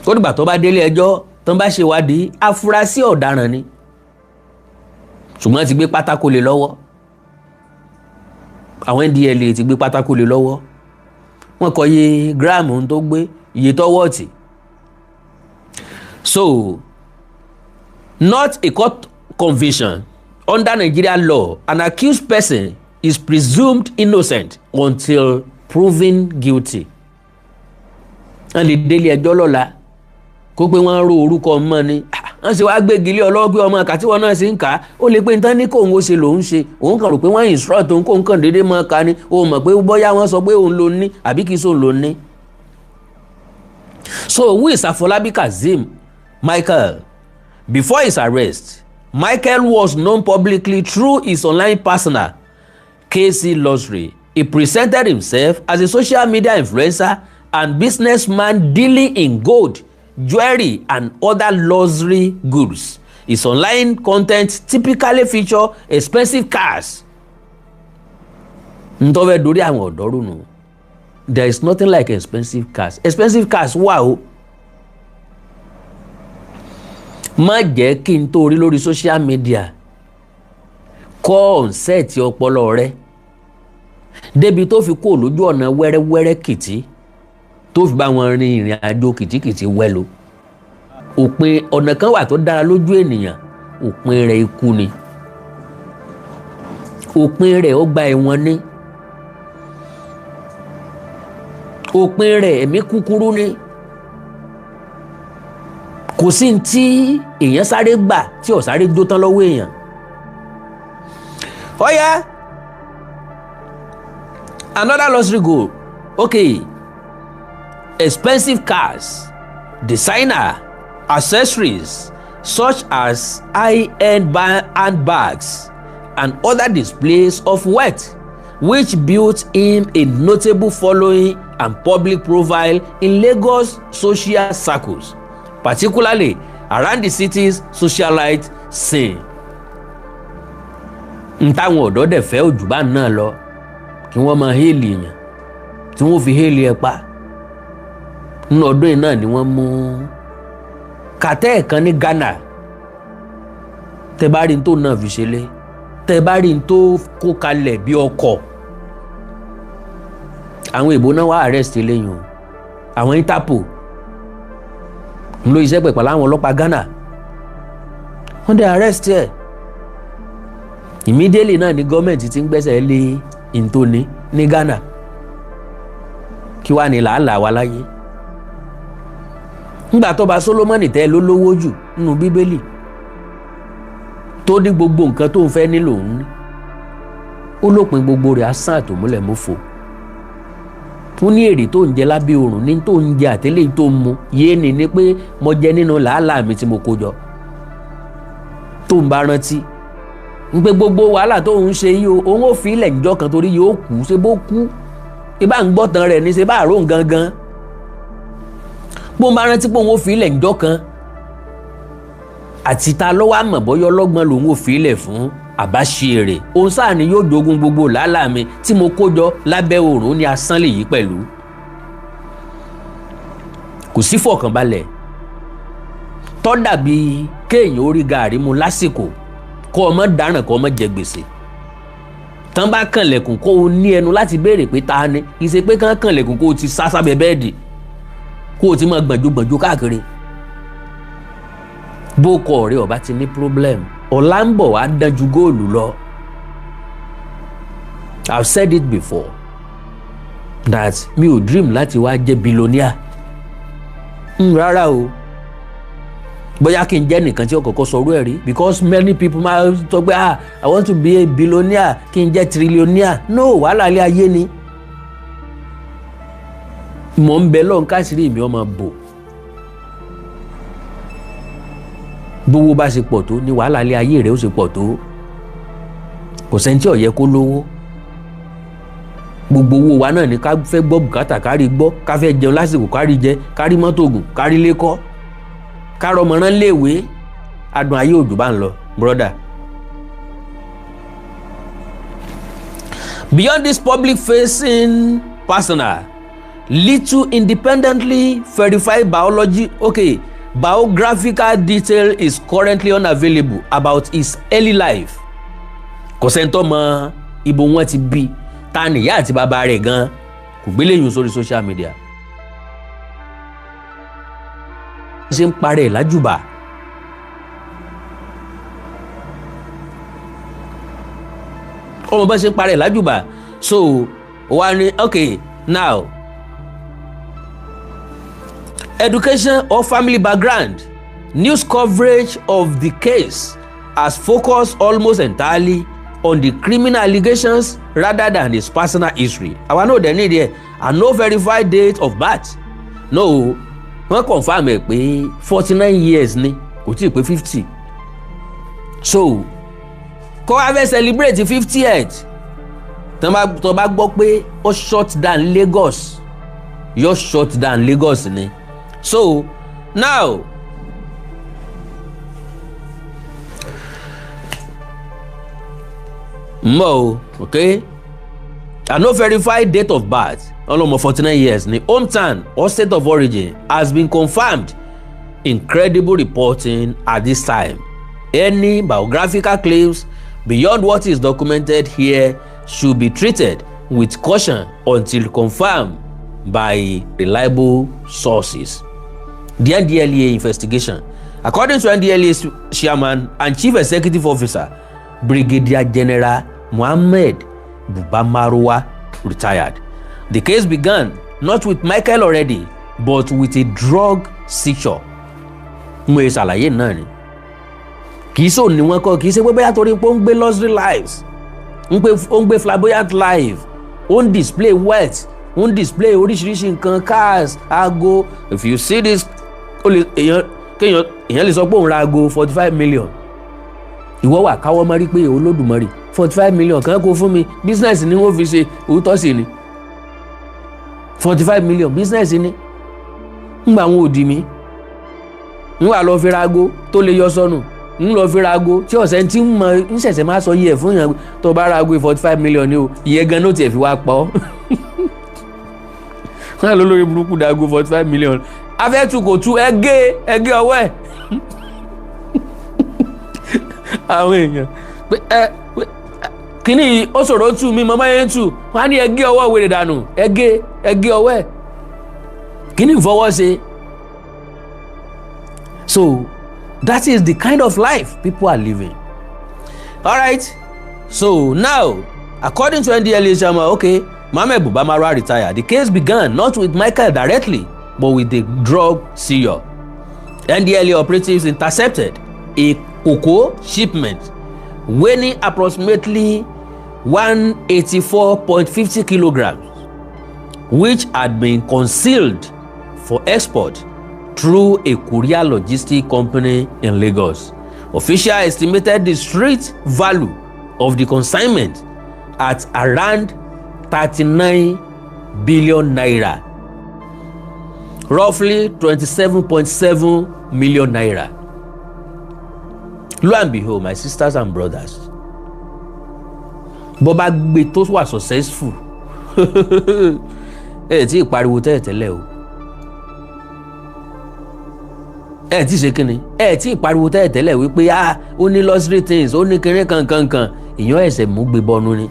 Ó dìgbà tó bá délé ẹjọ́ tó ń bá ṣe ìwádìí afurasí ọ̀daràn ni. Ṣùgbọ́n ti gbé pátákó lé lọ́wọ́. Àwọn NDLEA ti gbé pátákó lé lọ́wọ́. Wọ́n kọ iye gíráàmù tó gbé, iye tọ́wọ́ tì. So, not a court conviction. Under Nigerian law, an accused person is presumed innocent until proven guilty. Wọ́n lè délé ẹjọ́ lọ́la kó pé wọ́n ro orúkọ ọmọ ni. Wọ́n sì wá gbé gilé ọlọ́gbé ọmọ àkà tí wọ́n náà sì ń kà á. Ó lè pé nǹkan ní kóun ó ṣe lòun ṣe. Òun kàn rò pé wọ́n instruct òun kóun kàn déédéé mọ́ ká ní. O mọ̀ pé bóyá wọ́n sọ pé òun ló ní àbí kìí sóun ló ní. So who is Afọlábí Kazeem Michael? Before his arrest, Michael was known publicly through his online persona, KZ Lottery. He presented himself as a social media influencer and businessman dealing in gold, jewelry and other luxury goods. His online content typically feature expensive cars. Ntọ́fẹ́ dorí àwọn ọ̀dọ́ rúnu. there is nothing like expensive cars. Expensive cars wà o. Má jẹ́ kí n tó rí lórí social media kọ́ ọ̀nsẹ́ẹ̀tì ọpọlọ rẹ débi tó fi kó lójú ọ̀nà wẹ́rẹ́wẹ́rẹ́ kìtì tó fi bá wọn rin ìrìn àjò kìtìkìtì wẹ́lo. Òpin ọ̀nà kan wà tó dára lójú ènìyàn, òpin rẹ̀ ikú ni, òpin rẹ̀ ọgbà ẹ̀wọ̀n ni, òpin rẹ̀ ẹ̀mí kúkúrú ni. Kò sí ní tí èèyàn sáré gbà tí ò sáré jó tán lọ́wọ́ èèyàn. Ọ̀yá, another luxury goal. Okay, expensive cars, designer, accessories such as high-end handbags and other displays of wealth, which built him a notable following and public profile in Lagos social circles, particularly around the city's socialite scene. N táwọn ọ̀dọ́ dẹ̀ fẹ́ ojú bá náà lọ kí wọ́n máa héèlì èèyàn tí wọ́n fi héèlì ẹ̀ pa. Nínú ọdún yìí náà ni wọ́n mú kàtẹ́ kan ní Ghana. Tẹ́ bá rí n tó náà fi ṣe lé, tẹ́ bá rí n tó kó kalẹ̀ bí ọkọ̀. Àwọn èèbó náà wá arrest eléyìí o, àwọn Interpol ń lo iṣẹ́ pẹ̀pẹ̀ láwọn ọlọ́pàá Ghana, wọ́n dẹ̀ arrest ẹ̀. Immediately náà ni gọ́ọ̀mẹ̀ntì ti ń gbẹ́sẹ̀ lé ìntòní ní Ghana. Kí wá ní làálàá wa láyé? Nígbà tó bá Solomoni tẹ́ ló lówó jù nínú Bíbélì tó ní gbogbo nǹkan tó ń fẹ́ nílò òun ní, ó lópin gbogbo rẹ̀ asán àtòmúlẹ̀ mọ́fò. Ó ní èrè tó ń jẹ lábẹ́ oòrùn ní tó ń jẹ àtẹ́lẹ̀ tó ń mu yéèni ni pé mo jẹ nínú làálàá mi tí mo kó jọ. Tó ń bá rántí ń pé gbogbo wàhálà tó ń ṣe yìí o, òun ò fi ilẹ̀ ńjọ́ kan torí yóò kú, ṣe bó kú ibà ń gbọ́ tán rẹ̀ ní ṣe bá àrò gangan. Bó ń bá rántí pé òun ò fi ilẹ̀ ńjọ́ kan, àti ta lọ́wọ́ àmọ̀ bọ́yọ́ lọ́gbọ́n lòun ò fi ilẹ̀ fún àbáṣe rẹ̀. Òun sáà ni yóò jogún gbogbo làálàá mi tí mo kó jọ lábẹ́ oòrùn ní asán lè yí pẹ̀lú. Kò sí fọ̀kànbalẹ̀ tó dàbí kéèyàn orí gàárì mu lásìkò kó ọmọ dáràn kó ọmọ jẹ gbèsè. Tán bá kànlẹ̀kùn kó o ní ẹnu láti béèrè pé ta ni, kì í ṣe pé kán kànlẹ̀kùn kó o ti sá sábẹ́ bẹ́ẹ̀dì kó o ti máa gbọ̀njú káàkiri. Bó kọ ọ̀rẹ́ ọba ti ní problem, ọ̀la ń bọ̀ wá dán ju góòlù lọ. I've said it before that mi ò dream láti wá jẹ́ billionaire. Rárá o, bóyá kí n jẹ́ nìkan tí ó kọ́kọ́ sọ orú ẹ̀ rí, because many people máa sọ pé I want to be a billionaire, kí n jẹ́ trillionaire. No, wàhálà ilé ayé ni. Mò ń bẹ lọ́n káṣírí mi ọmọ bò. Bówó bá ṣe pọ̀ tó ní wàhálà ilé ayé rẹ̀ ó ṣe pọ̀ tó. Kò sẹ́ni tí ó yẹ kó lówó. Gbogbo owó wa náà ni ká fẹ́ gbọ́ bùkátà kárí gbọ́, ká fẹ́ jẹun lásìkò kárí jẹ, kárí mọ́tò gùn, kárí lé kọ́, ká rọmọ rán léèwé. Adùn ayé òjò bá ń lọ, brother. Beyond this public facing persona, little independently verified biographical detail is currently unavailable about his early life. Kò sẹ́ńtọ́ mọ ibo wọn ti bí, ta nìyá àti bàbá rẹ̀ gan, kò gbélé yùn sórí social media. Ṣé ń parẹ́ lájùbà? Ọmọ bá ṣe ń parẹ́ lájùbà. So wà ní okay now education or family background. News coverage of the case has focused almost entirely on the criminal allegations rather than his personal history. Àwa náà dẹ̀ ní ìdí ẹ̀ and no verified date of birth. No, wọ́n confirm ẹ̀ pé 49 years ni, kò tí ì pé 50. So kọ́ wá fẹ́ celebrate 50th tó bá gbọ́ pé ó shut down Lagos, yóò shut down Lagos ni. So now okay, and no verified date of birth. ọlọ́mọ 49 years ní hometown or state of origin has been confirmed. Incredible reporting at this time. Any biographical claims beyond what is documented here should be treated with caution until confirmed by reliable sources. The NDLEA investigation. According to NDLEA's chairman and chief executive officer, Brigadier General Mohammed Bubamaruwa, retired. The case began not with Michael already, but with a drug seizure. Mo ye ṣàlàyé náà ni. Kì í sọ ni wọ́n kọ́, kì í ṣe pé bóyá torí pé ó ń gbé luxury lives, ó ń gbé flamboyant life, ó ń display wealth, ó ń display oríṣiríṣi nǹkan, cars, aago. If you see this, èèyàn lè sọ pé òun ra aago 45 million. Ìwọ wà káwọ́ mọ́rí pé Olódùmarè 45 million kan kó fún mi, business ni wọ́n fi ṣe, òótọ́ sí ni. 45 million business ni. Ngbà wọn ò dì mí. N wà lọ fi ra aago tó lè yọ sọnù. N lọ fi ra aago tí ọ̀sẹ̀ tí ń ṣẹ̀ṣẹ̀ máa sọ yẹ fún yàn tó bá ra aago 45 million ni o. Ìyẹn gan ló tiẹ̀ fi wá pa ọ́. Wọ́n lọ lórí burúkú da aago 45 million. Afẹ́tù kò tú ẹgé ọwọ́ ẹ̀. Àwọn èèyàn pé Kini ó sọ̀rọ̀ tú mi mọ́mọ́ yẹn tú wọ́n á ní ẹgé ọwọ́ wèrè dànù ẹgé ọwọ́ ẹ̀ Kini fọwọ́ ṣe. So that is the kind of life people are living. All right. So now, according to NDLEA chairman, okay, Mohammed Bubamaruwa retired. The case began not with Michael directly, but with the drug seizure. NDLEA operatives intercepted a cocoa shipment weighing approximately 184.50 kilograms, which had been concealed for export through a courier logistic company in Lagos. Officials estimated the street value of the consignment at around 39 billion naira, roughly 27.7 million naira. Lo and behold, my sisters and brothers, bó bá gbé tó wà successful tí ìpariwo tẹ́lẹ̀ o. Tí ṣe kíni tí ìpariwo tẹ́lẹ̀ wípé ó ní luxury things, ó ní kéré kankankan, èèyàn ẹ̀sẹ̀ mú gbé bọ́nu ni.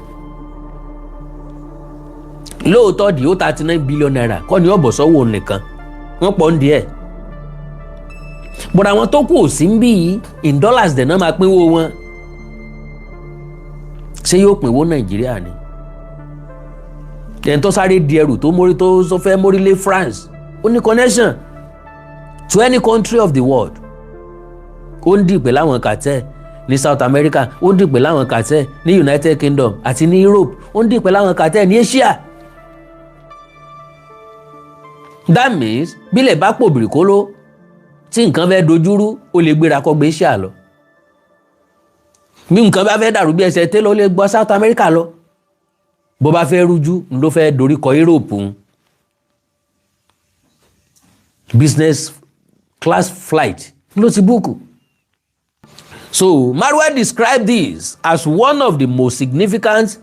Lóòótọ́ di ó 39 billion naira kọ́ ni ọ̀bọ̀ sọ́wọ́ nìkan, wọ́n pọ̀ ń díẹ̀. But àwọn tó kù ò sí ń bí yìí in dollars dẹ̀ náà máa pínwó wọn. Ṣé yóò pínwó Nàìjíríà ni? Ẹni tó sáré di ẹrù tó mórí tó fẹ́ mórí lé France, ó ní connection to any country of the world. Ó ń dì pẹ̀lú àwọn cartel ní South America, ó ń dì pẹ̀lú àwọn cartel ní United Kingdom àti ní Europe, ó ń dì pẹ̀lú àwọn cartel ní Asia. That means bílẹ̀ bá pò bìrìkóló tí nǹkan fẹ́ dojúrú ó lè gbéra kó gbé Asia lọ. Bí nǹkan bá fẹ́ dàrú bí ẹsẹ̀ télọ̀ ó lè gbọ́ South America lọ. Bó bá fẹ́ rújú ló fẹ́ dorí kọ Europe. Business class flight ló ti búùkù. So Maruwa described this as one of the most significant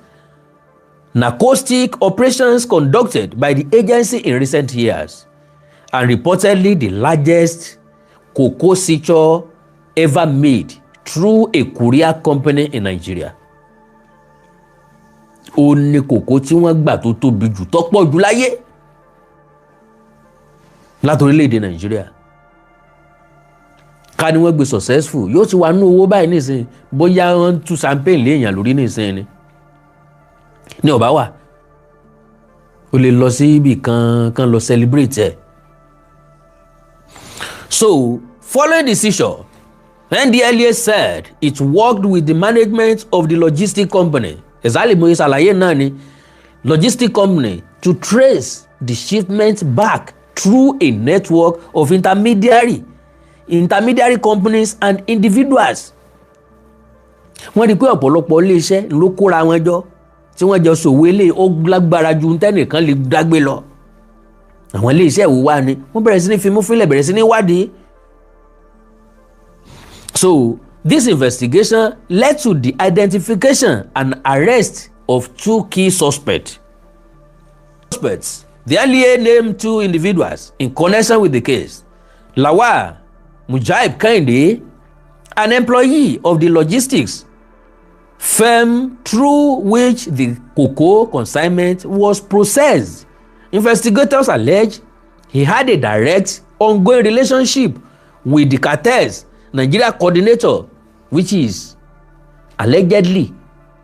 narcotic operations conducted by the agency in recent years, and reportedly the largest cocoa seizure ever made through a courier company in Nigeria. Ó ní kòkó tí wọ́n gbà tó tóbi jù tó pọ̀ jù láyé látorílẹ̀-èdè Nàìjíríà. Ká ní wọ́n gbé successful yóò ti wà nínú owó báyìí nísìnyí, bóyá wọ́n tú champagne léèyàn lórí nísìnyí ni. Ní ọ̀bá wà o lè lọ sí ibì kan lọ celebrate ẹ̀. So following the seizure, NDLEA said it worked with the management of the logistic company, exactly mo ṣàlàyé náà ni, logistic company, to trace the shipment back through a network of intermediary companies and individuals. Wọ́n rí pé ọ̀pọ̀lọpọ̀ iléeṣẹ́ ló kóra wọn jọ tí wọ́n jọ ṣòwò eléyìí ó lágbára ju tẹ́nìkan lè dágbé lọ. Àwọn iléeṣẹ́ ìwò wa ni wọ́n bẹ̀rẹ̀ sí ní fimú fílẹ̀, bẹ̀rẹ̀ sí ní wádìí. So this investigation led to the identification and arrest of two key suspects. Suspects. The NDLEA named 2 individuals in connection with the case. Lawal Kini, an employee of the logistics firm through which the cocoa consignment was processed. Investigators allege he had a direct, ongoing relationship with the cartel's Nigeria coordinator, which is allegedly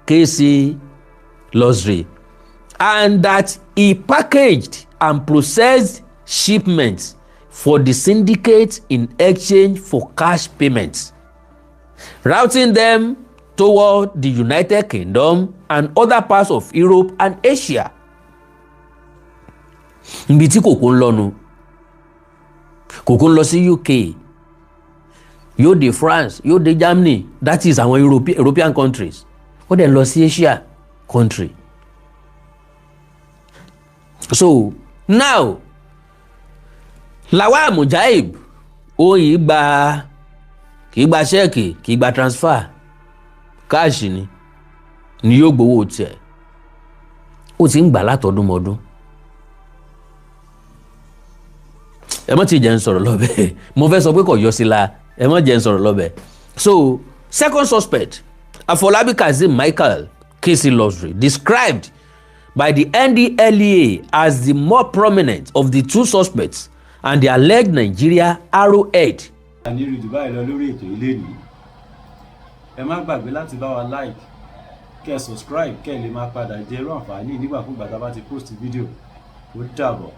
KC Luxury, and that he packaged and processed shipments for the syndicate in exchange for cash payments, routing them toward the United Kingdom and other parts of Europe and Asia. Ibi tí kòkó ń lọ nu, kòkó ń lọ sí UK, yóò dé France, yóò dé Germany, that is àwọn European countries, ó dẹ̀ lọ sí Asia country. So now Lawal ó yìí kì í gba ṣẹ́ẹ̀kì, kì í gba transfer, káàṣì ni yóò gbowó tiẹ̀. Ó ti ń gbà látọdúnmọdún. Ẹ mọ́ ti jẹ́ ń sọ̀rọ̀ lọ́bẹ̀, mo fẹ́ sọ pé kò yọ sí la, ẹ mọ́ jẹ́ ń sọ̀rọ̀ lọ́bẹ̀. So second suspect, Afolabi Kazeem Michael, KC Luxury, described by the NDLEA as the more prominent of the 2 suspects and the alleged Nigeria arrowhead. ní rí Dubai lọ lórí ètò ilé ní. Ẹ má gbàgbé láti bá wa like, kẹ́ subscribe, kẹ́ lè máa padà jẹ irú àǹfààní nígbàkúgbà tá a bá ti post fídíò. Ó dàbọ̀.